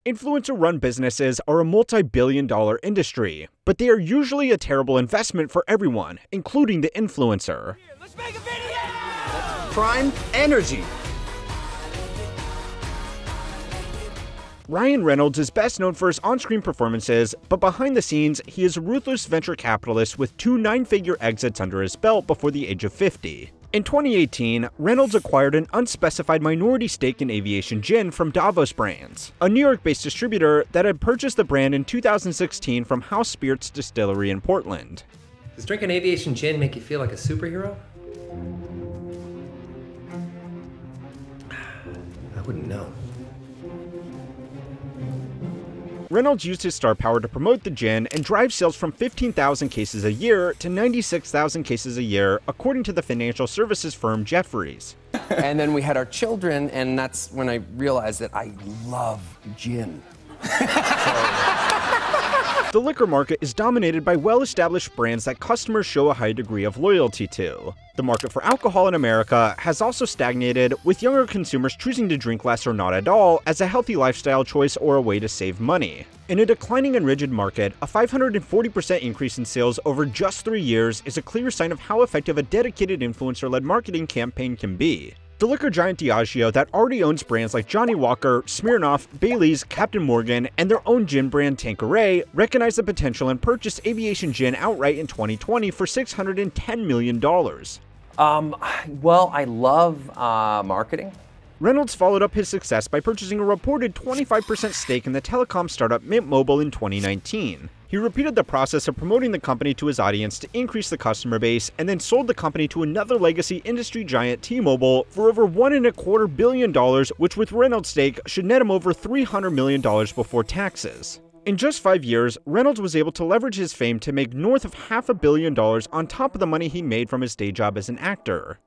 Influencer-run businesses are a multi-billion-dollar industry, but they are usually a terrible investment for everyone, including the influencer. Let's make a video! Prime Energy. Ryan Reynolds is best known for his on-screen performances, but behind the scenes, he is a ruthless venture capitalist with 2 9-figure exits under his belt before the age of 50. In 2018, Reynolds acquired an unspecified minority stake in Aviation Gin from Davos Brands, a New York-based distributor that had purchased the brand in 2016 from House Spirits Distillery in Portland. Does drinking Aviation Gin make you feel like a superhero? I wouldn't know. Reynolds used his star power to promote the gin and drive sales from 15,000 cases a year to 96,000 cases a year, according to the financial services firm Jefferies. And then we had our children, and that's when I realized that I love gin. The liquor market is dominated by well-established brands that customers show a high degree of loyalty to. The market for alcohol in America has also stagnated, with younger consumers choosing to drink less or not at all as a healthy lifestyle choice or a way to save money. In a declining and rigid market, a 540% increase in sales over just 3 years is a clear sign of how effective a dedicated influencer-led marketing campaign can be. The liquor giant Diageo, that already owns brands like Johnnie Walker, Smirnoff, Bailey's, Captain Morgan, and their own gin brand Tanqueray, recognized the potential and purchased Aviation Gin outright in 2020 for $610 million. Well, I love marketing. Reynolds followed up his success by purchasing a reported 25% stake in the telecom startup Mint Mobile in 2019. He repeated the process of promoting the company to his audience to increase the customer base, and then sold the company to another legacy industry giant, T-Mobile, for over $1.25 billion, which with Reynolds' stake should net him over $300 million before taxes. In just 5 years, Reynolds was able to leverage his fame to make north of $500 million on top of the money he made from his day job as an actor.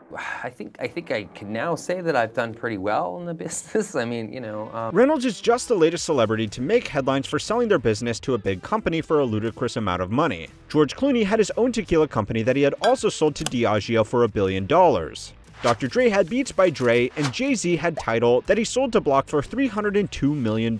I think I can now say that I've done pretty well in the business. I mean, you know. Reynolds is just the latest celebrity to make headlines for selling their business to a big company for a ludicrous amount of money. George Clooney had his own tequila company that he had also sold to Diageo for $1 billion. Dr. Dre had Beats by Dre, and Jay-Z had Tidal that he sold to Block for $302 million.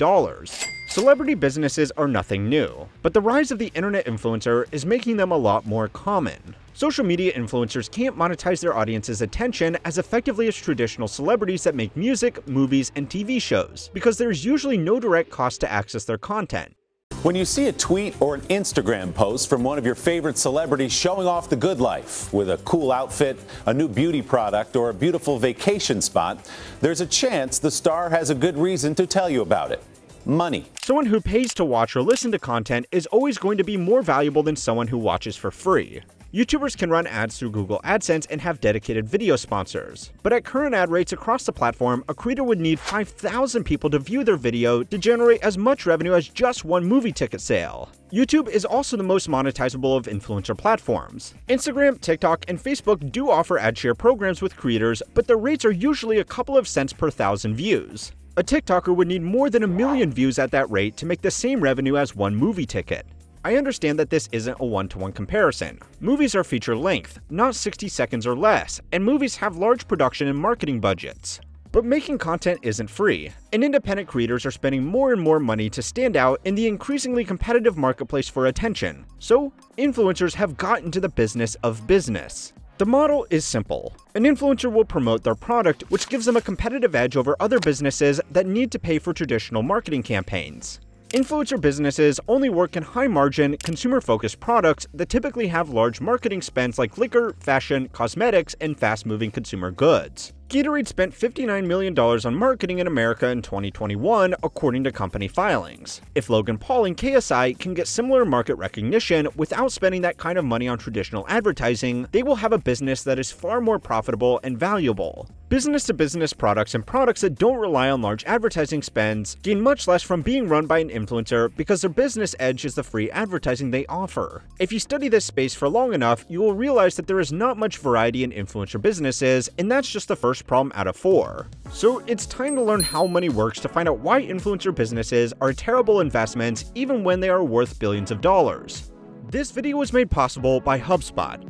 Celebrity businesses are nothing new, but the rise of the internet influencer is making them a lot more common. Social media influencers can't monetize their audience's attention as effectively as traditional celebrities that make music, movies, and TV shows, because there's usually no direct cost to access their content. When you see a tweet or an Instagram post from one of your favorite celebrities showing off the good life with a cool outfit, a new beauty product, or a beautiful vacation spot, there's a chance the star has a good reason to tell you about it. Money. Someone who pays to watch or listen to content is always going to be more valuable than someone who watches for free. YouTubers can run ads through Google AdSense and have dedicated video sponsors. But at current ad rates across the platform, a creator would need 5,000 people to view their video to generate as much revenue as just one movie ticket sale. YouTube is also the most monetizable of influencer platforms. Instagram, TikTok, and Facebook do offer ad share programs with creators, but the rates are usually a couple of cents per 1,000 views. A TikToker would need more than 1 million views at that rate to make the same revenue as one movie ticket. I understand that this isn't a one-to-one comparison. Movies are feature length, not 60 seconds or less, and movies have large production and marketing budgets. But making content isn't free, and independent creators are spending more and more money to stand out in the increasingly competitive marketplace for attention. So, influencers have got into the business of business. The model is simple. An influencer will promote their product, which gives them a competitive edge over other businesses that need to pay for traditional marketing campaigns. Influencer businesses only work in high-margin, consumer-focused products that typically have large marketing spends like liquor, fashion, cosmetics, and fast-moving consumer goods. Gatorade spent $59 million on marketing in America in 2021, according to company filings. If Logan Paul and KSI can get similar market recognition without spending that kind of money on traditional advertising, they will have a business that is far more profitable and valuable. Business-to-business products and products that don't rely on large advertising spends gain much less from being run by an influencer because their business edge is the free advertising they offer. If you study this space for long enough, you will realize that there is not much variety in influencer businesses, and that's just the first problem out of 4. So it's time to learn how money works to find out why influencer businesses are terrible investments even when they are worth billions of dollars. This video was made possible by HubSpot.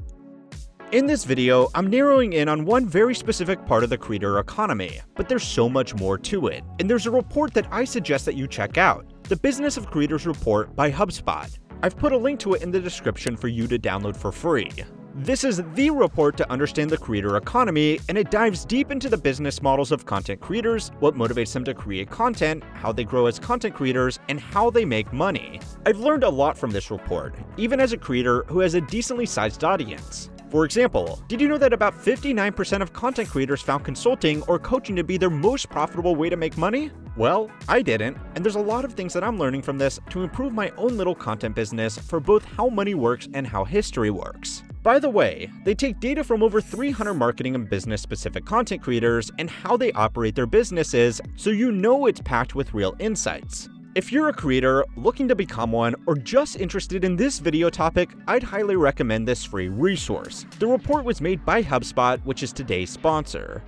In this video, I'm narrowing in on one very specific part of the creator economy, but there's so much more to it, and there's a report that I suggest that you check out, the Business of Creators Report by HubSpot. I've put a link to it in the description for you to download for free. This is the report to understand the creator economy, and it dives deep into the business models of content creators, what motivates them to create content, how they grow as content creators, and how they make money. I've learned a lot from this report, even as a creator who has a decently sized audience. For example, did you know that about 59% of content creators found consulting or coaching to be their most profitable way to make money? Well, I didn't, and there's a lot of things that I'm learning from this to improve my own little content business for both how money works and how history works. By the way, they take data from over 300 marketing and business-specific content creators and how they operate their businesses, so you know it's packed with real insights. If you're a creator, looking to become one, or just interested in this video topic, I'd highly recommend this free resource. The report was made by HubSpot, which is today's sponsor.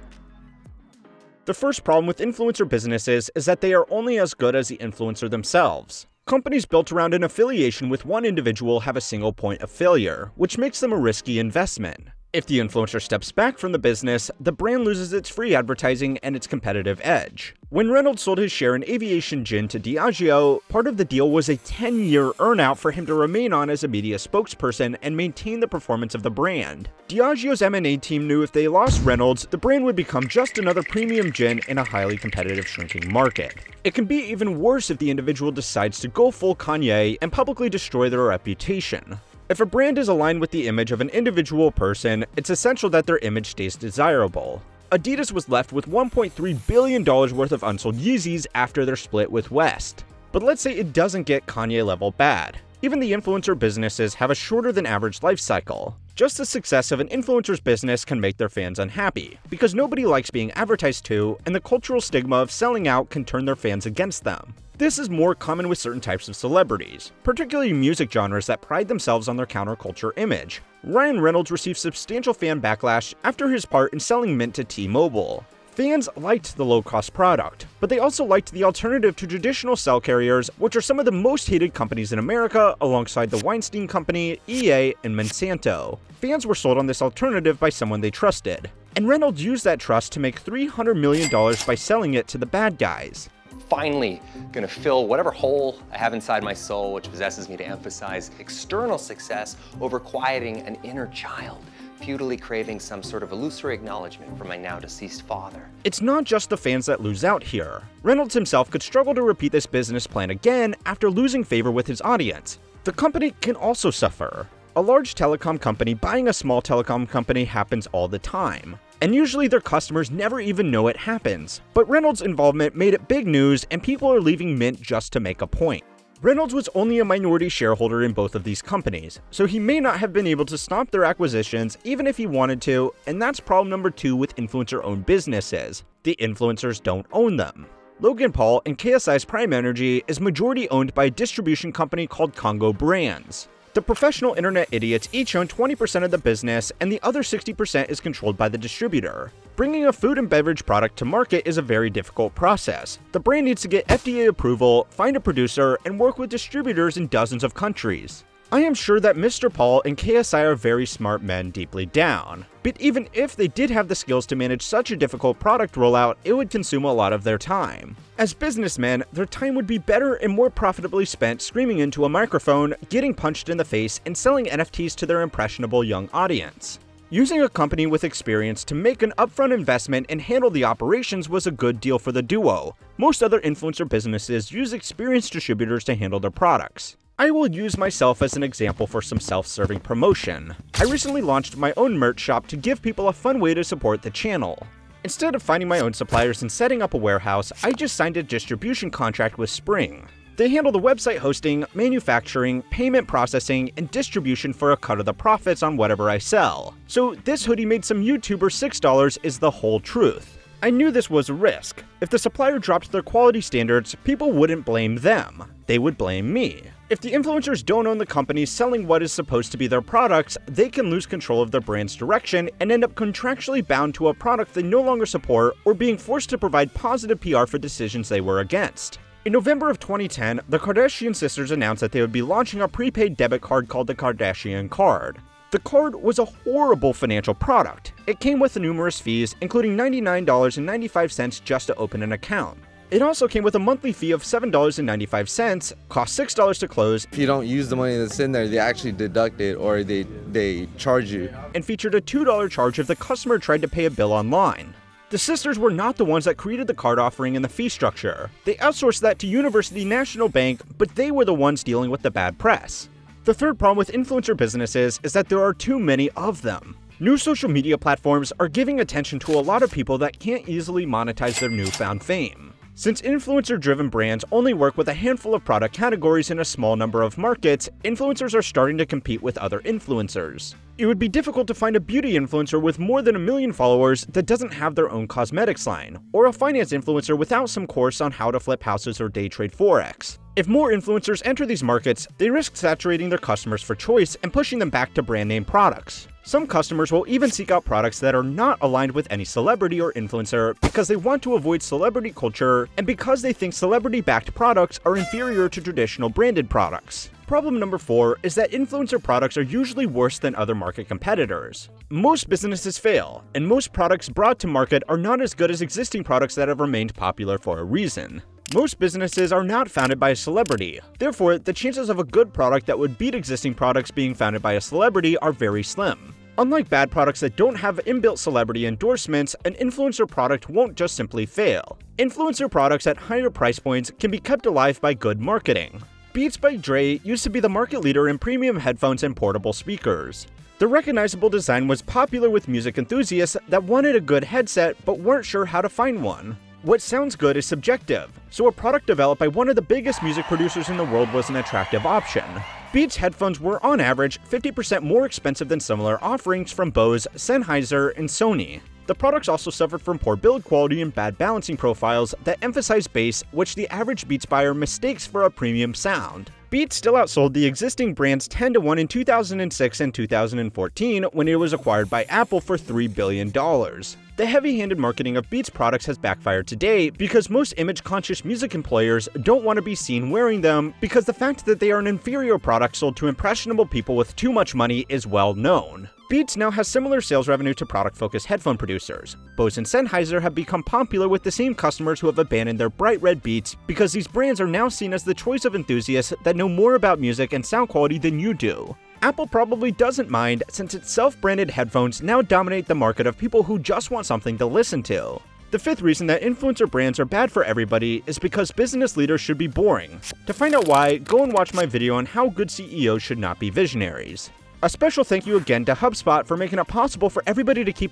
The first problem with influencer businesses is that they are only as good as the influencer themselves. Companies built around an affiliation with one individual have a single point of failure, which makes them a risky investment. If the influencer steps back from the business, the brand loses its free advertising and its competitive edge. When Reynolds sold his share in Aviation Gin to Diageo, part of the deal was a 10-year earnout for him to remain on as a media spokesperson and maintain the performance of the brand. Diageo's M&A team knew if they lost Reynolds, the brand would become just another premium gin in a highly competitive shrinking market. It can be even worse if the individual decides to go full Kanye and publicly destroy their reputation. If a brand is aligned with the image of an individual person, it's essential that their image stays desirable. Adidas was left with $1.3 billion worth of unsold Yeezys after their split with West. But let's say it doesn't get Kanye level bad. Even the influencer businesses have a shorter than average life cycle. Just the success of an influencer's business can make their fans unhappy, because nobody likes being advertised to, and the cultural stigma of selling out can turn their fans against them. This is more common with certain types of celebrities, particularly music genres that pride themselves on their counterculture image. Ryan Reynolds received substantial fan backlash after his part in selling Mint to T-Mobile. Fans liked the low-cost product, but they also liked the alternative to traditional cell carriers, which are some of the most hated companies in America alongside the Weinstein Company, EA, and Monsanto. Fans were sold on this alternative by someone they trusted, and Reynolds used that trust to make $300 million by selling it to the bad guys. Finally gonna fill whatever hole I have inside my soul, which possesses me to emphasize external success over quieting an inner child, futilely craving some sort of illusory acknowledgement from my now deceased father. It's not just the fans that lose out here. Reynolds himself could struggle to repeat this business plan again after losing favor with his audience. The company can also suffer. A large telecom company buying a small telecom company happens all the time, and usually their customers never even know it happens. But Reynolds' involvement made it big news, and people are leaving Mint just to make a point. Reynolds was only a minority shareholder in both of these companies, so he may not have been able to stop their acquisitions even if he wanted to, and that's problem number 2 with influencer-owned businesses. The influencers don't own them. Logan Paul and KSI's Prime Energy is majority owned by a distribution company called Congo Brands. The professional internet idiots each own 20% of the business, and the other 60% is controlled by the distributor. Bringing a food and beverage product to market is a very difficult process. The brand needs to get FDA approval, find a producer, and work with distributors in dozens of countries. I am sure that Mr. Paul and KSI are very smart men deeply down, but even if they did have the skills to manage such a difficult product rollout, it would consume a lot of their time. As businessmen, their time would be better and more profitably spent screaming into a microphone, getting punched in the face, and selling NFTs to their impressionable young audience. Using a company with experience to make an upfront investment and handle the operations was a good deal for the duo. Most other influencer businesses use experienced distributors to handle their products. I will use myself as an example for some self-serving promotion. I recently launched my own merch shop to give people a fun way to support the channel. Instead of finding my own suppliers and setting up a warehouse, I just signed a distribution contract with Spring. They handle the website hosting, manufacturing, payment processing, and distribution for a cut of the profits on whatever I sell. So this hoodie made some YouTuber $6 is the whole truth. I knew this was a risk. If the supplier dropped their quality standards, people wouldn't blame them. They would blame me. If the influencers don't own the company selling what is supposed to be their products, they can lose control of their brand's direction and end up contractually bound to a product they no longer support or being forced to provide positive PR for decisions they were against. In November of 2010, the Kardashian sisters announced that they would be launching a prepaid debit card called the Kardashian Card. The card was a horrible financial product. It came with numerous fees, including $99.95 just to open an account. It also came with a monthly fee of $7.95, cost $6 to close, If you don't use the money that's in there, they actually deduct it or they charge you. and featured a $2 charge if the customer tried to pay a bill online. The sisters were not the ones that created the card offering and the fee structure. They outsourced that to University National Bank, but they were the ones dealing with the bad press. The third problem with influencer businesses is that there are too many of them. New social media platforms are giving attention to a lot of people that can't easily monetize their newfound fame. Since influencer-driven brands only work with a handful of product categories in a small number of markets, influencers are starting to compete with other influencers. It would be difficult to find a beauty influencer with more than 1 million followers that doesn't have their own cosmetics line, or a finance influencer without some course on how to flip houses or day trade Forex. If more influencers enter these markets, they risk saturating their customers for choice and pushing them back to brand name products. Some customers will even seek out products that are not aligned with any celebrity or influencer because they want to avoid celebrity culture and because they think celebrity-backed products are inferior to traditional branded products. Problem number 4 is that influencer products are usually worse than other market competitors. Most businesses fail, and most products brought to market are not as good as existing products that have remained popular for a reason. Most businesses are not founded by a celebrity, therefore the chances of a good product that would beat existing products being founded by a celebrity are very slim. Unlike bad products that don't have inbuilt celebrity endorsements, an influencer product won't just simply fail. Influencer products at higher price points can be kept alive by good marketing. Beats by Dre used to be the market leader in premium headphones and portable speakers. The recognizable design was popular with music enthusiasts that wanted a good headset but weren't sure how to find one. What sounds good is subjective, so a product developed by one of the biggest music producers in the world was an attractive option. Beats headphones were on average 50% more expensive than similar offerings from Bose, Sennheiser, and Sony. The products also suffered from poor build quality and bad balancing profiles that emphasize bass, which the average Beats buyer mistakes for a premium sound. Beats still outsold the existing brands 10-1 in 2006 and 2014 when it was acquired by Apple for $3 billion. The heavy-handed marketing of Beats products has backfired today because most image-conscious music employers don't want to be seen wearing them because the fact that they are an inferior product sold to impressionable people with too much money is well known. Beats now has similar sales revenue to product-focused headphone producers. Bose and Sennheiser have become popular with the same customers who have abandoned their bright red Beats because these brands are now seen as the choice of enthusiasts that know more about music and sound quality than you do. Apple probably doesn't mind since its self-branded headphones now dominate the market of people who just want something to listen to. The fifth reason that influencer brands are bad for everybody is because business leaders should be boring. To find out why, go and watch my video on how good CEOs should not be visionaries. A special thank you again to HubSpot for making it possible for everybody to keep